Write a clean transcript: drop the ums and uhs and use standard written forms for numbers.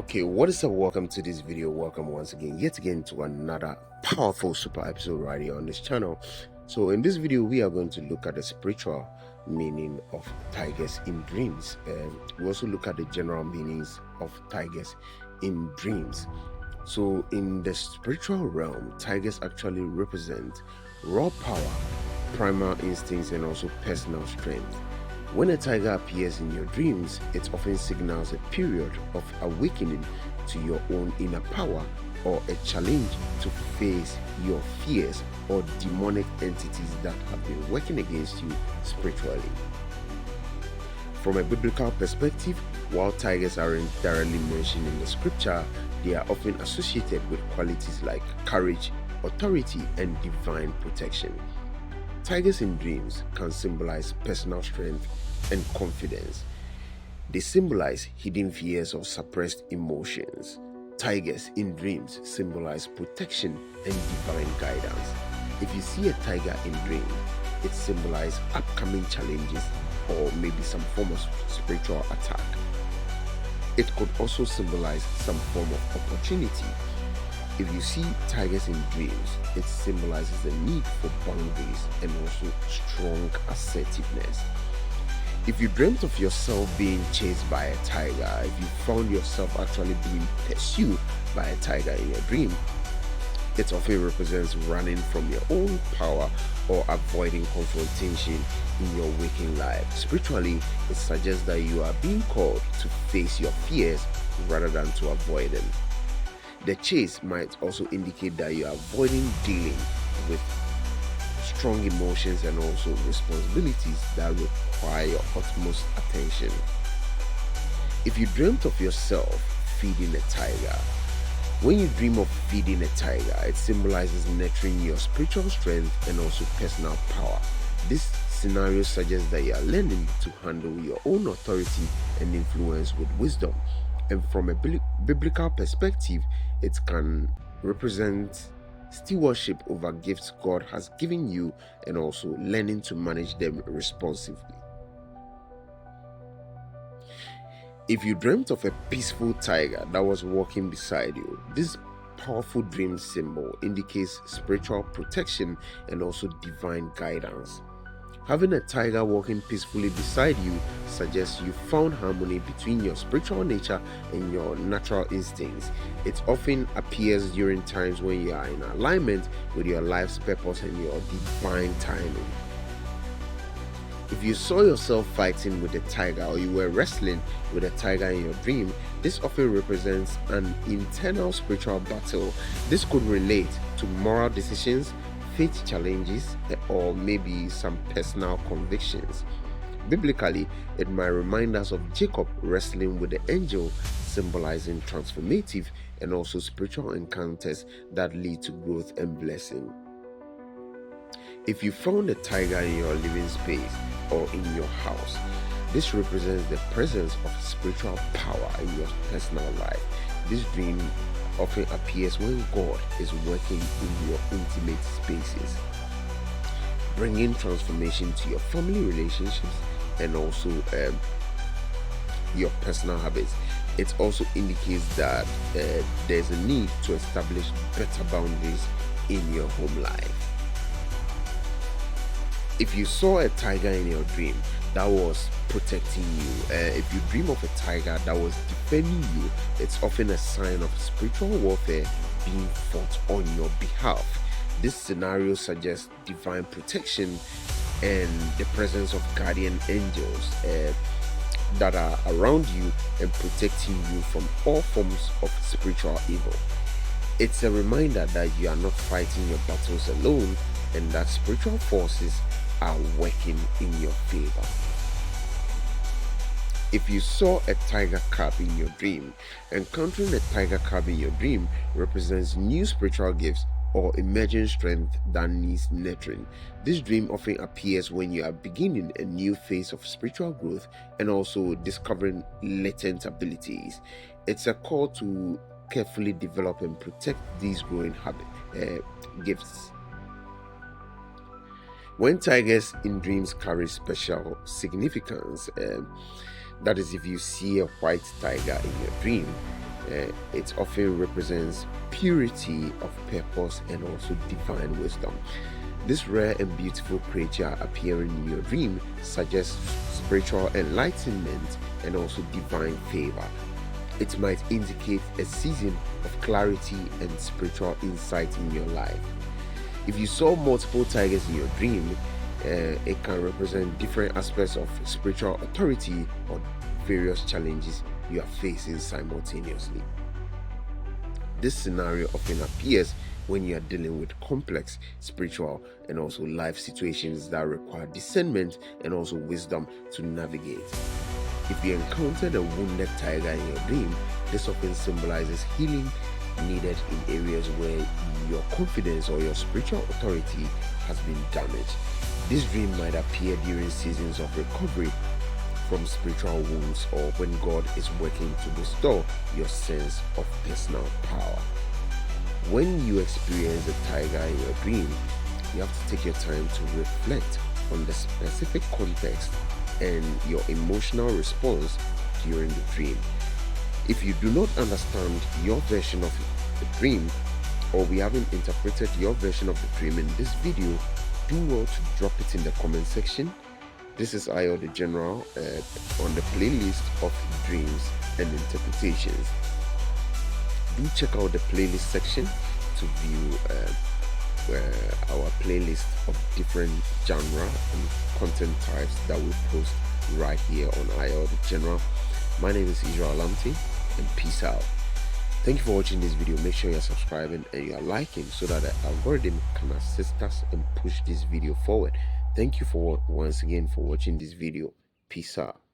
Okay, what is up? Welcome to this video. Welcome once again, yet again, to another powerful super episode right here on this channel. So in this video, we are going to look at the spiritual meaning of tigers in dreams, and we also look at the general meanings of tigers in dreams. So in the spiritual realm, tigers actually represent raw power, primal instincts, and also personal strength. When a tiger appears in your dreams, it often signals a period of awakening to your own inner power or a challenge to face your fears or demonic entities that have been working against you spiritually. From a biblical perspective, while tigers aren't directly mentioned in the scripture, they are often associated with qualities like courage, authority, and divine protection. Tigers in dreams can symbolize personal strength and confidence. They symbolize hidden fears or suppressed emotions. Tigers in dreams symbolize protection and divine guidance. If you see a tiger in dream, it symbolizes upcoming challenges or maybe some form of spiritual attack. It could also symbolize some form of opportunity. If you see tigers in dreams, it symbolizes the need for boundaries and also strong assertiveness. If you dreamt of yourself being chased by a tiger, if you found yourself actually being pursued by a tiger in your dream, it often represents running from your own power or avoiding confrontation in your waking life. Spiritually, it suggests that you are being called to face your fears rather than to avoid them. The chase might also indicate that you are avoiding dealing with strong emotions and also responsibilities that require your utmost attention. If you dreamt of yourself feeding a tiger, when you dream of feeding a tiger, it symbolizes nurturing your spiritual strength and also personal power. This scenario suggests that you are learning to handle your own authority and influence with wisdom. And from a biblical perspective, it can represent stewardship over gifts God has given you and also learning to manage them responsibly. If you dreamt of a peaceful tiger that was walking beside you, this powerful dream symbol indicates spiritual protection and also divine guidance. Having a tiger walking peacefully beside you suggests you found harmony between your spiritual nature and your natural instincts. It often appears during times when you are in alignment with your life's purpose and your divine timing. If you saw yourself fighting with a tiger or you were wrestling with a tiger in your dream, this often represents an internal spiritual battle. This could relate to moral decisions, faith challenges, or maybe some personal convictions. Biblically, it might remind us of Jacob wrestling with the angel, symbolizing transformative and also spiritual encounters that lead to growth and blessing. If you found a tiger in your living space or in your house, this represents the presence of spiritual power in your personal life. This dream often appears when God is working in your intimate spaces, bringing transformation to your family relationships and also your personal habits. It also indicates that there's a need to establish better boundaries in your home life. If you saw a tiger in your dream that was protecting you, if you dream of a tiger that was defending you, it's often a sign of spiritual warfare being fought on your behalf. This scenario suggests divine protection and the presence of guardian angels that are around you and protecting you from all forms of spiritual evil. It's a reminder that you are not fighting your battles alone and that spiritual forces are working in your favor. If you saw a tiger cub in your dream, encountering a tiger cub in your dream represents new spiritual gifts or emerging strength that needs nurturing. This dream often appears when you are beginning a new phase of spiritual growth and also discovering latent abilities. It's a call to carefully develop and protect these growing gifts. When tigers in dreams carry special significance, That is, if you see a white tiger in your dream, it often represents purity of purpose and also divine wisdom. This rare and beautiful creature appearing in your dream suggests spiritual enlightenment and also divine favor. It might indicate a season of clarity and spiritual insight in your life. If you saw multiple tigers in your dream, it can represent different aspects of spiritual authority or various challenges you are facing simultaneously. This scenario often appears when you are dealing with complex spiritual and also life situations that require discernment and also wisdom to navigate. If you encountered a wounded tiger in your dream, this often symbolizes healing needed in areas where your confidence or your spiritual authority has been damaged. This dream might appear during seasons of recovery from spiritual wounds or when God is working to restore your sense of personal power. When you experience a tiger in your dream, you have to take your time to reflect on the specific context and your emotional response during the dream. If you do not understand your version of the dream, or we haven't interpreted your version of the dream in this video, do well to drop it in the comment section. This is Ayo the General on the playlist of dreams and interpretations. Do check out the playlist section to view our playlist of different genre and content types that we post right here on Ayo the General. My name is Israel Lamti, and peace out. Thank you for watching this video. Make sure you're subscribing and you're liking so that the algorithm can assist us and push this video forward. Thank you for once again for watching this video. Peace out.